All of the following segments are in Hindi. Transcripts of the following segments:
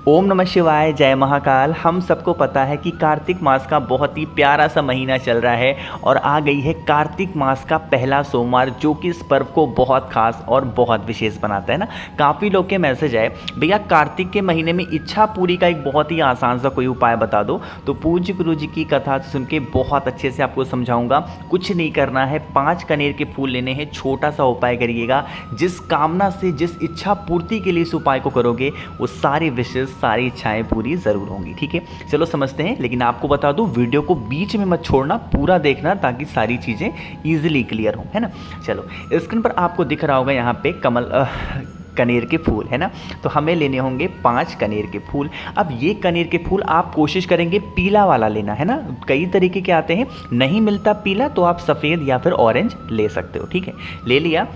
ओम नमः शिवाय, जय महाकाल। हम सबको पता है कि कार्तिक मास का बहुत ही प्यारा सा महीना चल रहा है और आ गई है कार्तिक मास का पहला सोमवार, जो कि इस पर्व को बहुत खास और बहुत विशेष बनाता है ना। काफ़ी लोग के मैसेज आए, भैया कार्तिक के महीने में इच्छा पूरी का एक बहुत ही आसान सा कोई उपाय बता दो। तो पूज्य गुरु जी की कथा सुन के बहुत अच्छे से आपको समझाऊंगा। कुछ नहीं करना है, 5 कनेर के फूल लेने हैं, छोटा सा उपाय करिएगा। जिस कामना से, जिस इच्छा पूर्ति के लिए इस उपाय को करोगे, वो सारी विशेष, सारी इच्छाएं पूरी जरूर होंगी। ठीक है, चलो समझते हैं। लेकिन आपको बता दूं, वीडियो को बीच में मत छोड़ना, पूरा देखना ताकि सारी चीजें इजीली क्लियर हो, है ना। चलो, स्क्रीन पर आपको दिख रहा होगा यहाँ पे कनेर के फूल, है ना। तो हमें लेने होंगे 5 कनेर के फूल। अब ये कनेर के फूल आप कोशिश करेंगे पीला वाला लेना, है ना। कई तरीके के आते हैं, नहीं मिलता पीला तो आप सफ़ेद या फिर ऑरेंज ले सकते हो। ठीक है, ले लिया।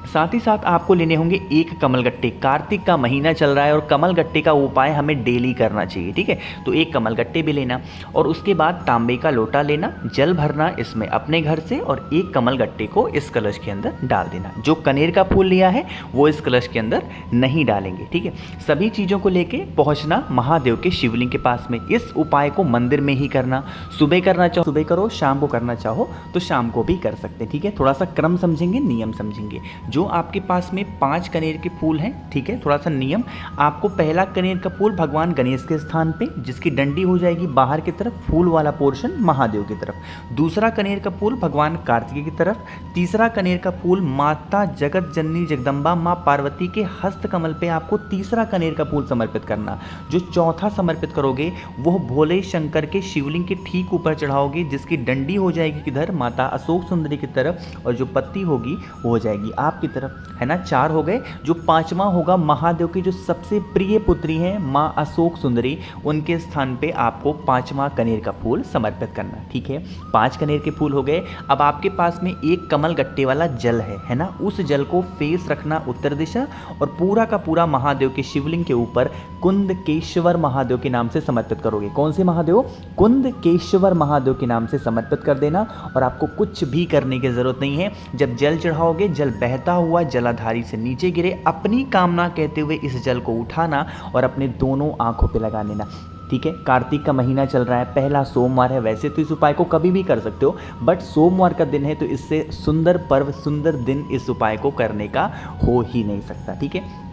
साथ ही साथ आपको लेने होंगे 1 कमलगट्टे। कार्तिक का महीना चल रहा है और कमलगट्टे का उपाय हमें डेली करना चाहिए। ठीक है, तो 1 कमलगट्टे भी लेना और उसके बाद तांबे का लोटा लेना, जल भरना इसमें अपने घर से और 1 कमलगट्टे को इस कलश के अंदर डाल देना। जो कनेर का फूल लिया है वो इस कलश के अंदर नहीं डालेंगे। ठीक है, सभी चीज़ों को लेके पहुँचना महादेव के शिवलिंग के पास में। इस उपाय को मंदिर में ही करना। सुबह करना चाहो सुबह करो, शाम को करना चाहो तो शाम को भी कर सकते हैं। ठीक है, थोड़ा सा क्रम समझेंगे, नियम समझेंगे। जो आपके पास में 5 कनेर के फूल हैं, ठीक है, थोड़ा सा नियम। आपको पहला कनेर का फूल भगवान गणेश के स्थान पे, जिसकी डंडी हो जाएगी बाहर की तरफ, फूल वाला पोर्शन महादेव की तरफ। दूसरा कनेर का फूल भगवान कार्तिक की तरफ। तीसरा कनेर का फूल माता जगत जननी जगदम्बा माँ पार्वती के हस्त कमल पे आपको तीसरा कनेर का फूल समर्पित करना। जो चौथा समर्पित करोगे वो भोले शंकर के शिवलिंग के ठीक ऊपर चढ़ाओगे, जिसकी डंडी हो जाएगी किधर, माता अशोक सुंदरी की तरफ, और जो पत्ती होगी वो हो जाएगी आपकी तरफ, है ना। 4 हो गए। जो 5वां होगा महादेव की जो सबसे प्रिय पुत्री हैं माँ अशोक सुंदरी, उनके स्थान पे आपको 5वां कनेर का फूल समर्पित करना। ठीक है, 5 कनेर के फूल हो गए। अब आपके पास में 1 कमल गट्टे वाला जल है ना। उस जल को फेस रखना उत्तर दिशा और पूरा का पूरा महादेव के शिवलिंग के ऊपर कुंदकेश्वर महादेव के नाम से समर्पित करोगे। कौन से महादेव? कुंदकेश्वर महादेव के नाम से समर्पित कर देना। और आपको कुछ भी करने की जरूरत नहीं है। जब जल चढ़ाओगे, जल बहता हुआ जलाधारी से नीचे गिरे, अपनी कामना कहते हुए इस जल को उठाना और अपने दोनों आंखों पे लगा लेना। ठीक है, कार्तिक का महीना चल रहा है, पहला सोमवार है। वैसे तो इस उपाय को कभी भी कर सकते हो, बट सोमवार का दिन है तो इससे सुंदर पर्व, सुंदर दिन इस उपाय को करने का हो ही नहीं सकता। ठीक है,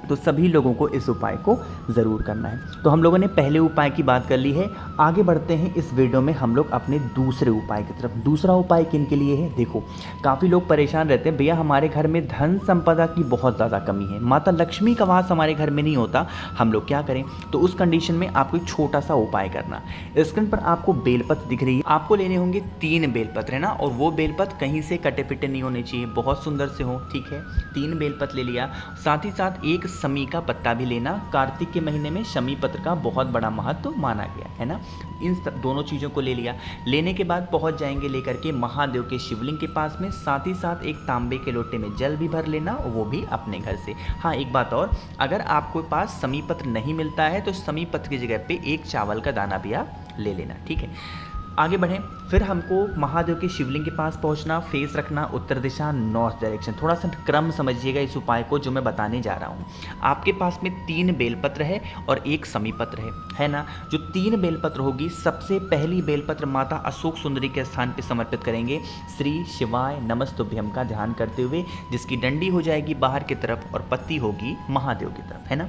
तो सभी लोगों को इस उपाय को ज़रूर करना है। तो हम लोगों ने पहले उपाय की बात कर ली है। आगे बढ़ते हैं इस वीडियो में हम लोग अपने दूसरे उपाय की तरफ। दूसरा उपाय किन के लिए है? देखो, काफ़ी लोग परेशान रहते हैं, भैया हमारे घर में धन संपदा की बहुत ज़्यादा कमी है, माता लक्ष्मी का वास हमारे घर में नहीं होता, हम लोग क्या करें? तो उस कंडीशन में आपको एक छोटा सा उपाय करना। स्क्रीन पर आपको बेलपत्र दिख रही है, आपको लेने होंगे 3 बेलपत्र, है ना। और वो बेलपत्र कहीं से कटे पिटे नहीं होने चाहिए, बहुत सुंदर से हो। ठीक है, 3 बेलपत्र ले लिया। साथ ही साथ 1 शमी का पत्ता भी लेना। कार्तिक के महीने में शमी पत्र का बहुत बड़ा महत्व माना गया है ना। इन दोनों चीज़ों को ले लिया। लेने के बाद पहुंच जाएंगे लेकर के महादेव के शिवलिंग के पास में। साथ ही साथ 1 तांबे के लोटे में जल भी भर लेना, वो भी अपने घर से। हाँ, एक बात और, अगर आपके पास शमी पत्र नहीं मिलता है तो शमी पत्र की जगह पे 1 चावल का दाना भी आप ले लेना। ठीक है, आगे बढ़ें। फिर हमको महादेव के शिवलिंग के पास पहुंचना, फेस रखना उत्तर दिशा, नॉर्थ डायरेक्शन। थोड़ा सा क्रम समझिएगा इस उपाय को जो मैं बताने जा रहा हूं। आपके पास में 3 बेलपत्र है और 1 शमी पत्र है ना। जो 3 बेलपत्र होगी, सबसे पहली बेलपत्र माता अशोक सुंदरी के स्थान पे समर्पित करेंगे, श्री शिवाय नमस्तुभ्यम का ध्यान करते हुए, जिसकी डंडी हो जाएगी बाहर की तरफ और पत्ती होगी महादेव की तरफ, है ना।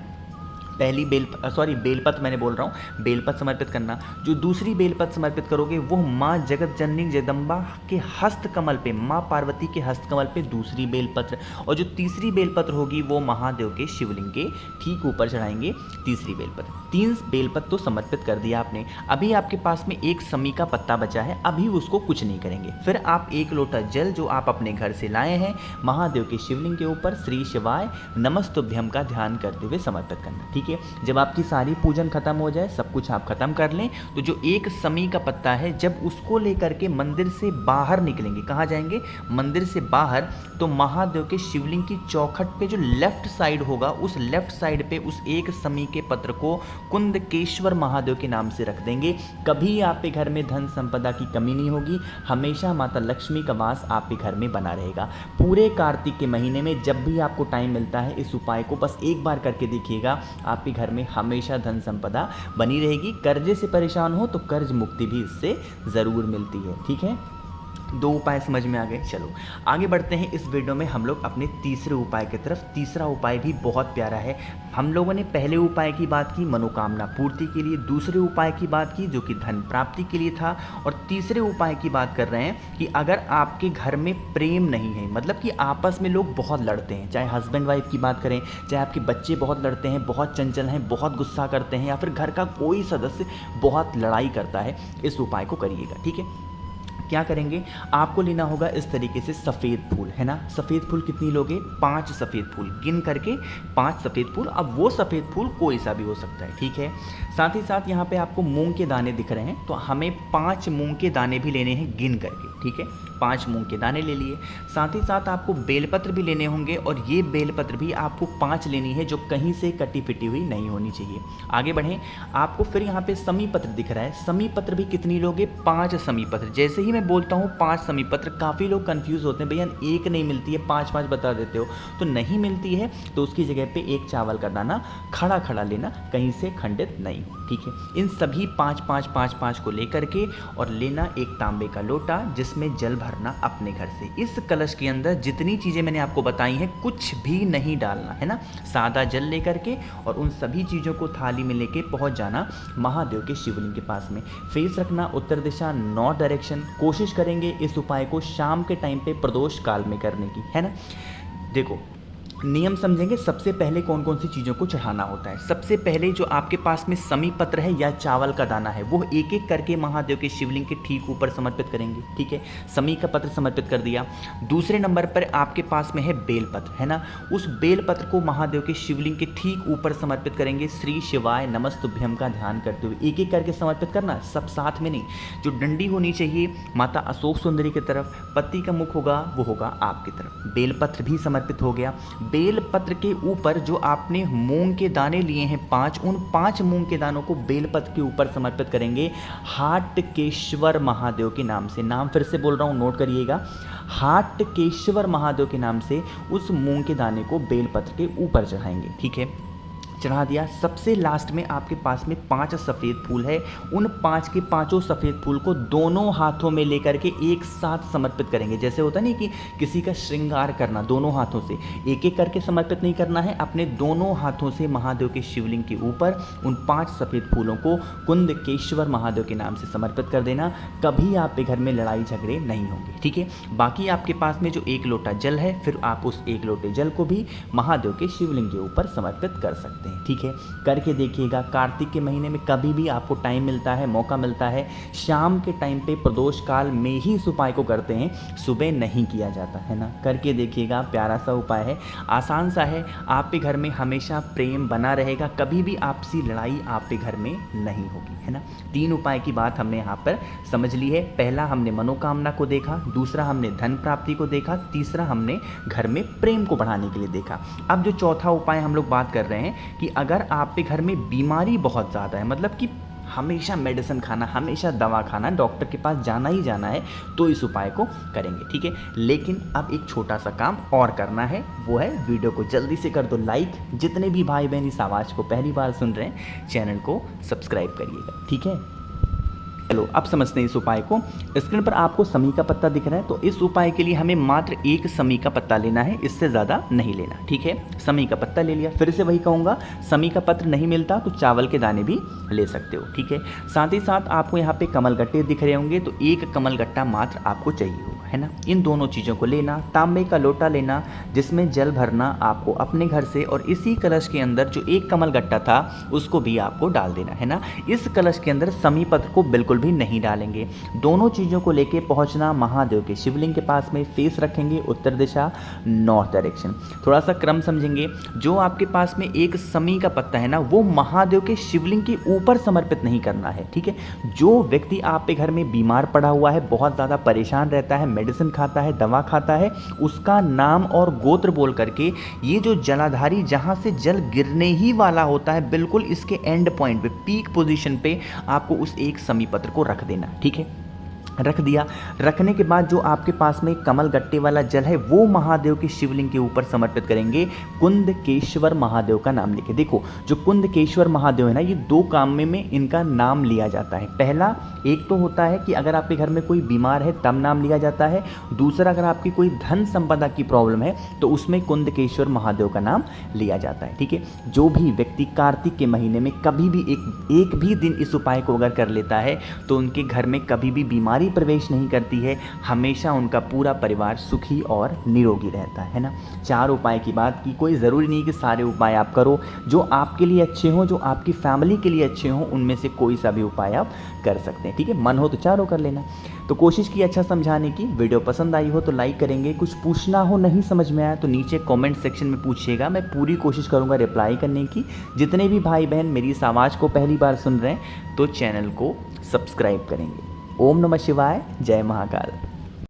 पहली बेलपत्र मैंने बोल रहा हूँ, बेलपत्र समर्पित करना। जो दूसरी बेलपत्र समर्पित करोगे वो माँ जगत जननी जगदम्बा के हस्त कमल पे, माँ पार्वती के हस्त कमल पे दूसरी बेलपत्र। और जो तीसरी बेलपत्र होगी वो महादेव के शिवलिंग के ठीक ऊपर चढ़ाएंगे, तीसरी बेलपत्र। 3 बेलपत्र तो समर्पित कर दिया आपने। अभी आपके पास में 1 शमी का पत्ता बचा है, अभी उसको कुछ नहीं करेंगे। फिर आप 1 लोटा जल जो आप अपने घर से लाए हैं, महादेव के शिवलिंग के ऊपर श्री शिवाय नमस्तुभ्यम का ध्यान करते हुए समर्पित करना। ठीक है, जब आपकी सारी पूजन खत्म हो जाए, सब कुछ आप खत्म कर लें, तो जो 1 शमी का पत्ता है, जब उसको लेकर के मंदिर से बाहर निकलेंगे, कहाँ जाएंगे? मंदिर से बाहर, तो महादेव के शिवलिंग की चौखट पे जो लेफ्ट साइड होगा, उस लेफ्ट साइड पे उस 1 शमी के पत्र को कुंदकेश्वर महादेव के नाम से रख देंगे। कभी आपके घर में धन संपदा की कमी नहीं होगी, हमेशा माता लक्ष्मी का वास आपके घर में बना रहेगा। पूरे कार्तिक के महीने में जब भी आपको टाइम मिलता है, इस उपाय को बस एक बार करके देखिएगा, आपके घर में हमेशा धन संपदा बनी रहेगी। कर्जे से परेशान हो तो कर्ज मुक्ति भी इससे ज़रूर मिलती है। ठीक है, 2 उपाय समझ में आ गए। चलो आगे बढ़ते हैं। इस वीडियो में हम लोग अपने तीसरे उपाय की तरफ। तीसरा उपाय भी बहुत प्यारा है। हम लोगों ने पहले उपाय की बात की मनोकामना पूर्ति के लिए, दूसरे उपाय की बात की जो कि धन प्राप्ति के लिए था, और तीसरे उपाय की बात कर रहे हैं कि अगर आपके घर में प्रेम नहीं है, मतलब कि आपस में लोग बहुत लड़ते हैं, चाहे हस्बैंड वाइफ की बात करें, चाहे आपके बच्चे बहुत लड़ते हैं, बहुत चंचल हैं, बहुत गुस्सा करते हैं, या फिर घर का कोई सदस्य बहुत लड़ाई करता है, इस उपाय को करिएगा। ठीक है, क्या करेंगे, आपको लेना होगा इस तरीके से सफ़ेद फूल, है ना। सफ़ेद फूल कितनी लोगे, 5 सफ़ेद फूल गिन करके 5 सफ़ेद फूल। अब वो सफ़ेद फूल कोई सा भी हो सकता है। ठीक है, साथ ही साथ यहाँ पे आपको मूंग के दाने दिख रहे हैं, तो हमें 5 मूंग के दाने भी लेने हैं गिन करके। ठीक है, 5 मूंग के दाने ले लिए। साथ ही साथ आपको बेलपत्र भी लेने होंगे, और ये बेलपत्र भी आपको 5 लेनी है, जो कहीं से कटी पिटी हुई नहीं होनी चाहिए। आगे बढ़ें, आपको फिर यहाँ पे समी पत्र दिख रहा है। समी पत्र भी कितनी लोगे, 5 समी पत्र। जैसे ही मैं बोलता हूँ 5 समी पत्र, काफ़ी लोग कंफ्यूज होते हैं, भैया एक नहीं मिलती है, 5-5 बता देते हो। तो नहीं मिलती है तो उसकी जगह पे एक चावल का दाना खड़ा खड़ा लेना, कहीं से खंडित नहीं। ठीक है, इन सभी 5-5-5-5 को लेकर के और लेना एक तांबे का लोटा, जिसमें जल भरना अपने घर से। इस कलश के अंदर जितनी चीज़ें मैंने आपको बताई हैं कुछ भी नहीं डालना, है ना। सादा जल लेकर के और उन सभी चीज़ों को थाली में लेके पहुंच जाना महादेव के शिवलिंग के पास में। फेस रखना उत्तर दिशा, नॉर्थ डायरेक्शन। कोशिश करेंगे इस उपाय को शाम के टाइम पे प्रदोष काल में करने की, है ना। देखो नियम समझेंगे। सबसे पहले कौन कौन सी चीज़ों को चढ़ाना होता है। सबसे पहले जो आपके पास में समी पत्र है या चावल का दाना है, वो एक एक करके महादेव के शिवलिंग के ठीक ऊपर समर्पित करेंगे। ठीक है, समी का पत्र समर्पित कर दिया। दूसरे नंबर पर आपके पास में है बेलपत्र, है ना। उस बेलपत्र को महादेव के शिवलिंग के ठीक ऊपर समर्पित करेंगे। श्री शिवाय नमस्तुभ्यम का ध्यान करते हुए एक एक करके समर्पित करना, सब साथ में नहीं। जो डंडी होनी चाहिए माता अशोक सुंदरी की तरफ, पत्ती का मुख होगा वो होगा आपकी तरफ। बेलपत्र भी समर्पित हो गया। बेल पत्र के ऊपर जो आपने मूंग के दाने लिए हैं 5, उन 5 मूंग के दानों को बेल पत्र के ऊपर समर्पित करेंगे हाटकेश्वर महादेव के नाम से। नाम फिर से बोल रहा हूँ, नोट करिएगा, हाटकेश्वर महादेव के नाम से उस मूंग के दाने को बेल पत्र के ऊपर चढ़ाएंगे। ठीक है, चढ़ा दिया। सबसे लास्ट में आपके पास में 5 सफ़ेद फूल है। उन 5 के 5 सफ़ेद फूल को दोनों हाथों में लेकर के एक साथ समर्पित करेंगे। जैसे होता नहीं कि किसी का श्रृंगार करना, दोनों हाथों से एक एक करके समर्पित नहीं करना है, अपने दोनों हाथों से महादेव के शिवलिंग के ऊपर उन 5 सफ़ेद फूलों को कुंदकेश्वर महादेव के नाम से समर्पित कर देना। कभी आपके घर में लड़ाई झगड़े नहीं होंगे। ठीक है, बाकी आपके पास में जो 1 लोटा जल है, फिर आप उस 1 लोटे जल को भी महादेव के शिवलिंग के ऊपर समर्पित कर सकते हैं। ठीक है, करके देखिएगा। कार्तिक के महीने में कभी भी आपको टाइम मिलता है, मौका मिलता है, शाम के टाइम पे प्रदोष काल में ही इस उपाय को करते हैं, सुबह नहीं किया जाता, है ना। करके देखिएगा, प्यारा सा उपाय है, आसान सा है। आपके घर में हमेशा प्रेम बना रहेगा, कभी भी आपसी लड़ाई आपके घर में नहीं होगी, है ना। 3 उपाय की बात हमने यहाँ पर समझ ली है। पहला हमने मनोकामना को देखा, दूसरा हमने धन प्राप्ति को देखा, तीसरा हमने घर में प्रेम को बढ़ाने के लिए देखा। अब जो चौथा उपाय हम लोग बात कर रहे हैं कि अगर आपके घर में बीमारी बहुत ज़्यादा है, मतलब कि हमेशा मेडिसिन खाना, हमेशा दवा खाना, डॉक्टर के पास जाना ही जाना है, तो इस उपाय को करेंगे। ठीक है, लेकिन अब एक छोटा सा काम और करना है, वो है वीडियो को जल्दी से कर दो लाइक। जितने भी भाई बहन इस आवाज़ को पहली बार सुन रहे हैं, चैनल को सब्सक्राइब करिएगा। ठीक है, चलो अब समझते हैं इस उपाय को। स्क्रीन पर आपको समी का पत्ता दिख रहा है, तो इस उपाय के लिए हमें मात्र 1 समी का पत्ता लेना है, इससे ज़्यादा नहीं लेना। ठीक है, समी का पत्ता ले लिया। फिर से वही कहूँगा, समी का पत्र नहीं मिलता तो चावल के दाने भी ले सकते हो। ठीक है, साथ ही साथ आपको यहाँ पे कमल गट्टे दिख रहे होंगे, तो 1 कमल गट्टा मात्र आपको चाहिए होगा, है ना। इन दोनों चीज़ों को लेना, तांबे का लोटा लेना जिसमें जल भरना आपको अपने घर से, और इसी कलश के अंदर जो 1 कमल गट्टा था उसको भी आपको डाल देना, है ना। इस कलश के अंदर समी पत्र को बिल्कुल भी नहीं डालेंगे। दोनों चीज़ों को लेके पहुंचना महादेव के शिवलिंग के पास में। फेस रखेंगे उत्तर दिशा, नॉर्थ डायरेक्शन। थोड़ा सा क्रम समझेंगे। जो आपके पास में 1 समी का पत्ता है ना, वो महादेव के शिवलिंग के ऊपर समर्पित नहीं करना है। ठीक है, जो व्यक्ति आपके घर में बीमार पड़ा हुआ है, बहुत ज़्यादा परेशान रहता है, मेडिसिन खाता है, दवा खाता है, उसका नाम और गोत्र बोल करके ये जो जलाधारी जहाँ से जल गिरने ही वाला होता है, बिल्कुल इसके एंड पॉइंट पे, पीक पोजीशन पे आपको उस 1 समी पत्र को रख देना। ठीक है, रख दिया। रखने के बाद जो आपके पास में कमल गट्टे वाला जल है वो महादेव के शिवलिंग के ऊपर समर्पित करेंगे। कुंदकेश्वर महादेव का नाम लेके। देखो जो कुंदकेश्वर महादेव है ना, ये दो काम में इनका नाम लिया जाता है। पहला एक तो होता है कि अगर आपके घर में कोई बीमार है तब नाम लिया जाता है। दूसरा अगर आपकी कोई धन संपदा की प्रॉब्लम है तो उसमें कुंदकेश्वर महादेव का नाम लिया जाता है। ठीक है, जो भी व्यक्ति कार्तिक के महीने में कभी भी एक भी दिन इस उपाय को अगर कर लेता है तो उनके घर में कभी भी बीमारी प्रवेश नहीं करती है। हमेशा उनका पूरा परिवार सुखी और निरोगी रहता है ना। 4 उपाय की बात की, कोई ज़रूरी नहीं कि सारे उपाय आप करो। जो आपके लिए अच्छे हों, जो आपकी फैमिली के लिए अच्छे हों, उनमें से कोई सा भी उपाय आप कर सकते हैं। ठीक है, मन हो तो 4 कर लेना। तो कोशिश की अच्छा समझाने की। वीडियो पसंद आई हो तो लाइक करेंगे। कुछ पूछना हो, नहीं समझ में आया तो नीचे कमेंट सेक्शन में पूछिएगा, मैं पूरी कोशिश करूँगा रिप्लाई करने की। जितने भी भाई बहन मेरी इस आवाज़ को पहली बार सुन रहे हैं तो चैनल को सब्सक्राइब करेंगे। ओम नमः शिवाय, जय महाकाल।